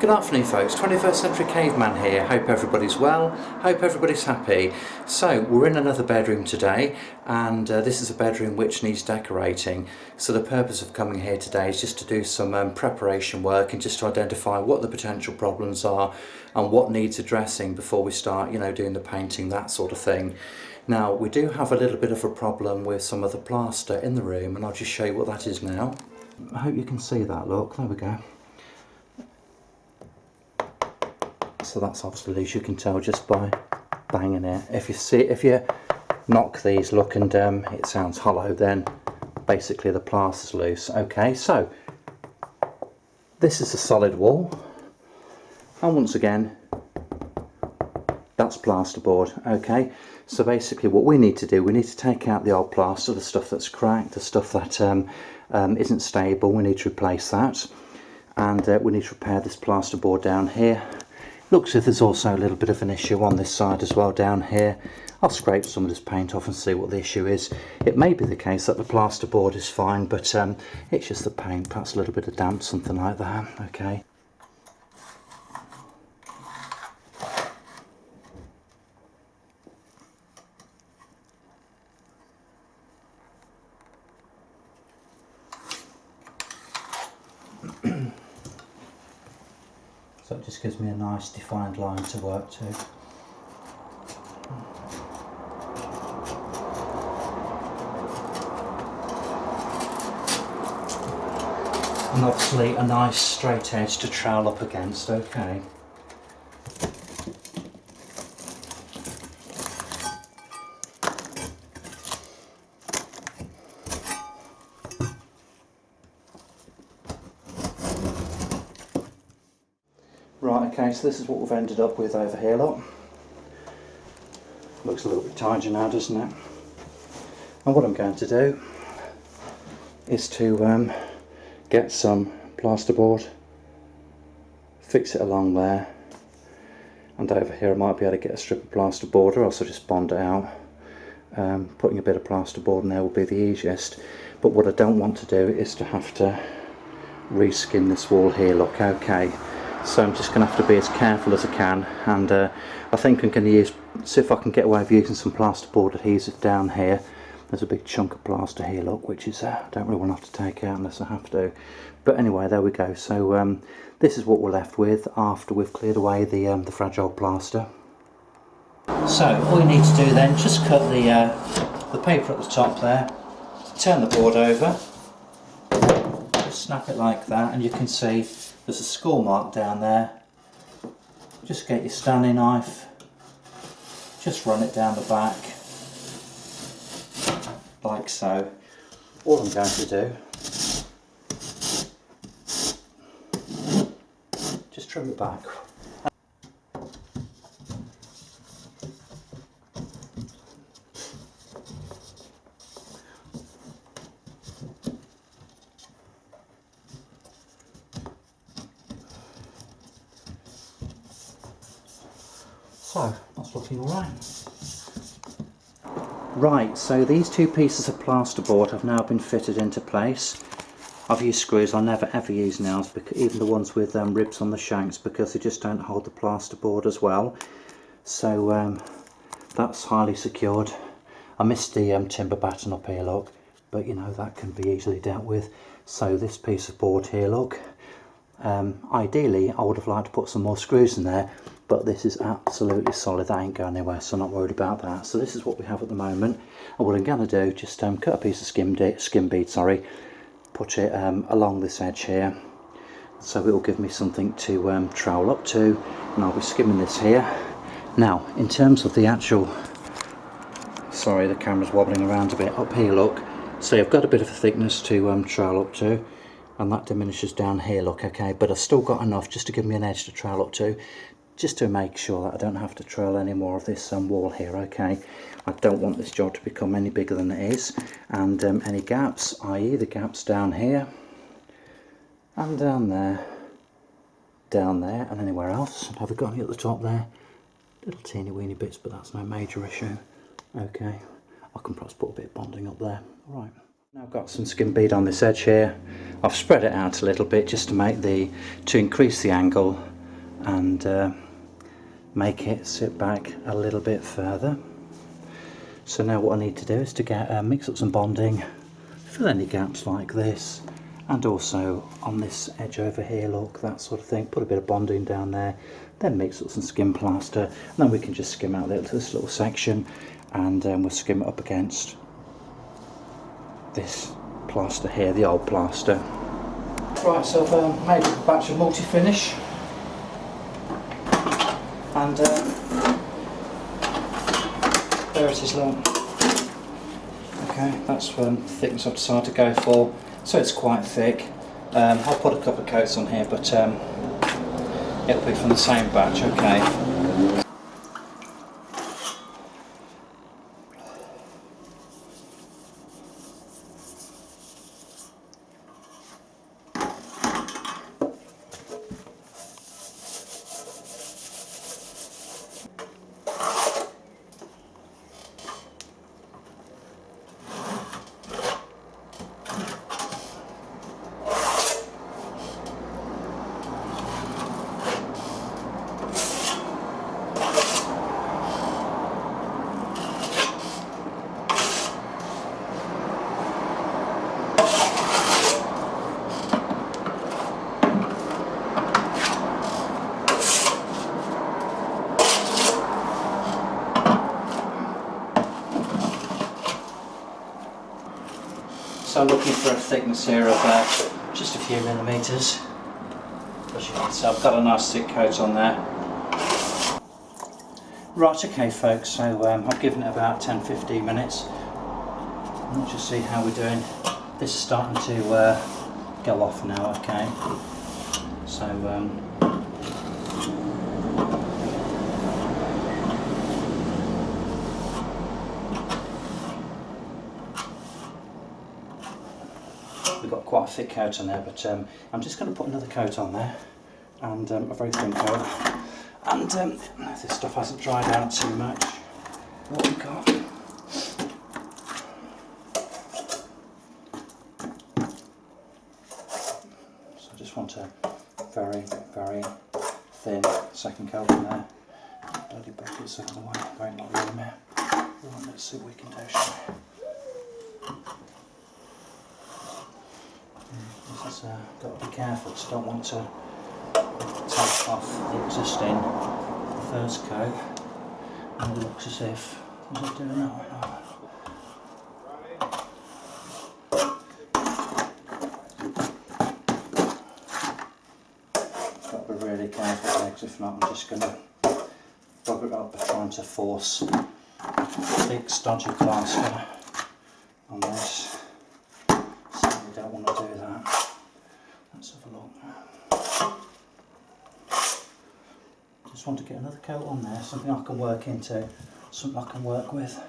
Good afternoon folks, 21st Century Caveman here. Hope everybody's well, hope everybody's happy. So we're in another bedroom today, and this is a bedroom which needs decorating. So the purpose of coming here today is just to do some preparation work and just to identify what the potential problems are and what needs addressing before we start, doing the painting, that sort of thing. Now we do have a little bit of a problem with some of the plaster in the room, and I'll just show you what that is now. I hope you can see that. Look, there we go. So that's obviously, as you can tell just by banging it. If you knock these, look, and it sounds hollow, then basically the plaster's loose. Okay, so this is a solid wall, and once again that's plasterboard. Okay, so basically what we need to do, we need to take out the old plaster, the stuff that's cracked, the stuff that isn't stable. We need to replace that, and we need to repair this plasterboard down here. Looks as if there's also a little bit of an issue on this side as well down here. I'll scrape some of this paint off and see what the issue is. It may be the case that the plasterboard is fine, but it's just the paint, perhaps a little bit of damp, something like that. Okay. So it just gives me a nice defined line to work to. And obviously a nice straight edge to trowel up against. Okay. Right, okay, so this is what we've ended up with over here, look. Looks a little bit tidier now, doesn't it? And what I'm going to do is to get some plasterboard, fix it along there, and over here I might be able to get a strip of plasterboard, or else I'll just bond it out. Putting a bit of plasterboard in there will be the easiest, but what I don't want to do is to have to reskin this wall here, look. Okay. So I'm just going to have to be as careful as I can, and I think I'm going to see if I can get away with using some plasterboard adhesive down here. There's a big chunk of plaster here, look, which is I don't really want to have to take out unless I have to. But anyway, there we go. So this is what we're left with after we've cleared away the fragile plaster. So all you need to do then, just cut the paper at the top there, turn the board over, just snap it like that, and you can see there's a score mark down there. Just get your Stanley knife, just run it down the back, like so. All I'm going to do, just trim it back. So that's looking alright. Right, so these two pieces of plasterboard have now been fitted into place. I've used screws. I never ever use nails, because even the ones with ribs on the shanks, because they just don't hold the plasterboard as well. So that's highly secured. I missed the timber batten up here, look, but that can be easily dealt with. So this piece of board here, look, ideally I would have liked to put some more screws in there, but this is absolutely solid. That ain't going anywhere, so I'm not worried about that. So this is what we have at the moment, and what I'm going to do, just cut a piece of skim bead, put it along this edge here, so it will give me something to trowel up to, and I'll be skimming this here. Now in terms of the actual, sorry, the camera's wobbling around a bit, up here, look, so I've got a bit of a thickness to trowel up to, and that diminishes down here, look. Okay, but I've still got enough just to give me an edge to trowel up to, just to make sure that I don't have to trowel any more of this wall here. Okay, I don't want this job to become any bigger than it is, and any gaps, i.e. the gaps down here and down there, and anywhere else. Have we got any at the top there? Little teeny weeny bits, but that's no major issue. Okay, I can perhaps put a bit of bonding up there. All right. Now I've got some skim bead on this edge here. I've spread it out a little bit just to increase the angle and make it sit back a little bit further. So now what I need to do is to get mix up some bonding, fill any gaps like this, and also on this edge over here, look, that sort of thing, put a bit of bonding down there, then mix up some skim plaster, and then we can just skim out this little section, and we'll skim it up against this plaster here, the old plaster. Right, so I've made a batch of multi-finish, and there it is, look. Okay, that's thickness I've decided to go for, so it's quite thick. I'll put a couple of coats on here, but it'll be from the same batch, okay. So I'm looking for a thickness here of just a few millimetres. As you can see, I've got a nice thick coat on there. Right, okay folks, so I've given it about 10-15 minutes. Let's just see how we're doing. This is starting to go off now, okay. So we've got quite a thick coat on there, but I'm just going to put another coat on there, and a very thin coat, and this stuff hasn't dried out too much. What we got? So I just want a very, very thin second coat on there. Bloody buckets out of the way, there ain't not room here. Right, let's see what we can do, shall we? This is, got to be careful, because I don't want to take off the existing first coat, and it looks as if, is it doing that? Got to be really careful there, because if not I'm just going to bug it up by trying to force big stodgy plaster on this. Certainly don't want to do that. Let's have a look. Just want to get another coat on there, something I can work into, something I can work with.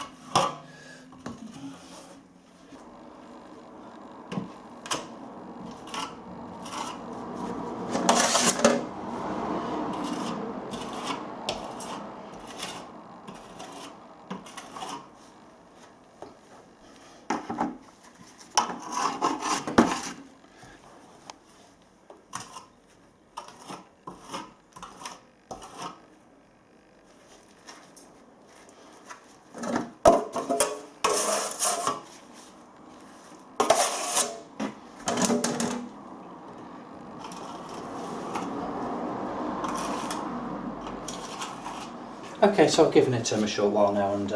Okay, so I've given it a short while now, and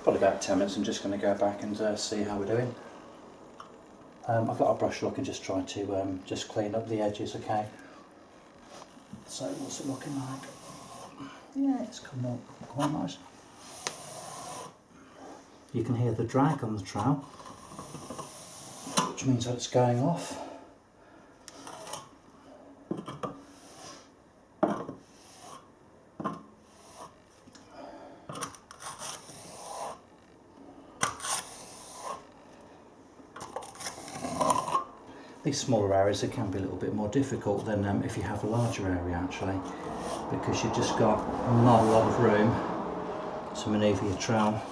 probably about 10 minutes. I'm just going to go back and see how we're doing. I've got a brush look and just try to just clean up the edges, okay? So what's it looking like? Yeah, it's come up quite nice. You can hear the drag on the trowel, which means that it's going off. These smaller areas, it can be a little bit more difficult than if you have a larger area actually, because you've just got not a lot of room to manoeuvre your trowel.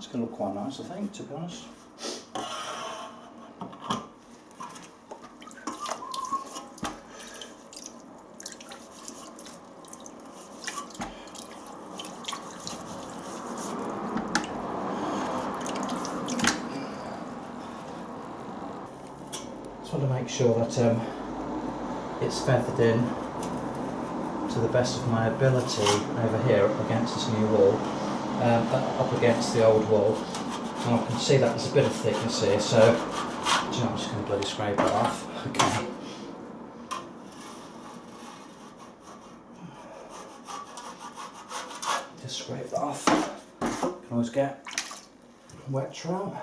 That's going to look quite nice, I think, to be honest. Just want to make sure that it's feathered in to the best of my ability over here up against this new wall, up against the old wall. And I can see that there's a bit of thickness here, so I'm just going to bloody scrape it off. Okay. Just scrape that off. Can always get a wet trowel.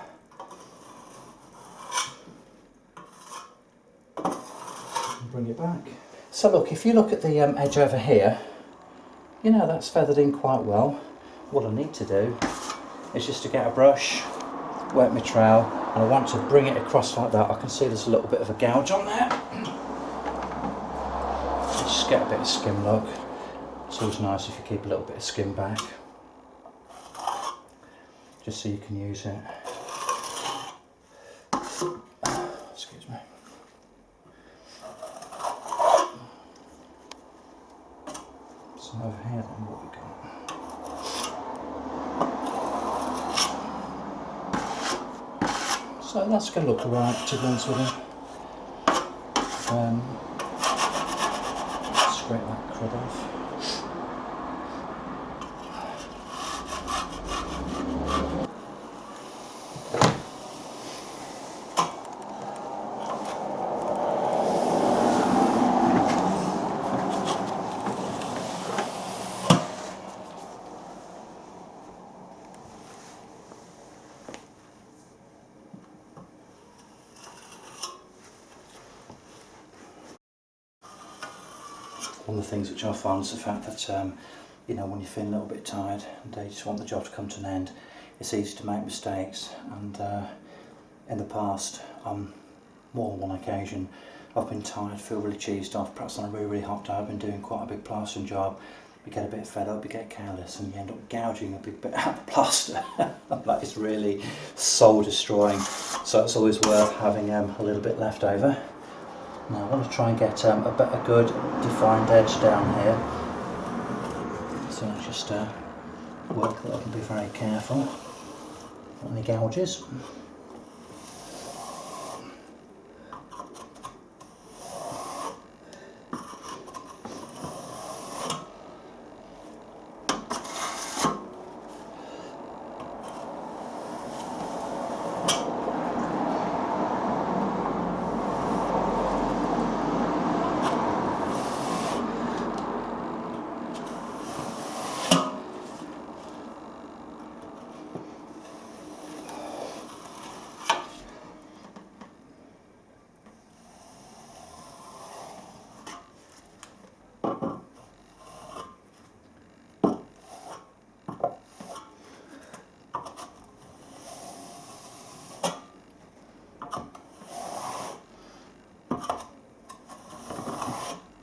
And bring it back. So look, if you look at the edge over here, you know that's feathered in quite well. What I need to do is just to get a brush, wet my trowel, and I want to bring it across like that. I can see there's a little bit of a gouge on there. Just get a bit of skim, look. It's always nice if you keep a little bit of skim back, just so you can use it. Excuse me. So over here then, what we got? So that's going to look alright, to be honest with you. Scrape that crud off. One of the things which I find is the fact that you know, when you're feeling a little bit tired and you just want the job to come to an end, it's easy to make mistakes. And in the past, on more than one occasion, I've been tired, feel really cheesed off, perhaps on a really hot day. I've been doing quite a big plastering job. You get a bit fed up, you get careless, and you end up gouging a big bit out of the plaster. That is really soul destroying. So it's always worth having a little bit left over. Now I want to try and get a good defined edge down here, so I just work that up and be very careful on the gouges.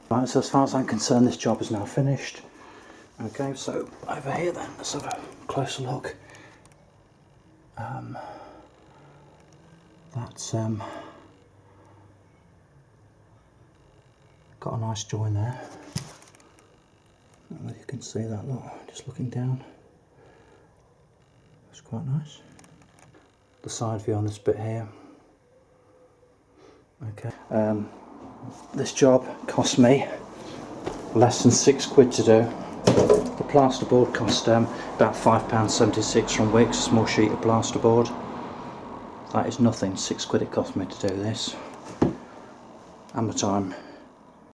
Right, so as far as I'm concerned, this job is now finished. Okay, so over here then, let's have a closer look. That's got a nice join there. I don't know if you can see that, look, just looking down. It's quite nice. The side view on this bit here. Okay. This job cost me less than £6 to do. The plasterboard cost about £5.76 from Wicks, a small sheet of plasterboard. That is nothing, £6 it cost me to do this. And my time.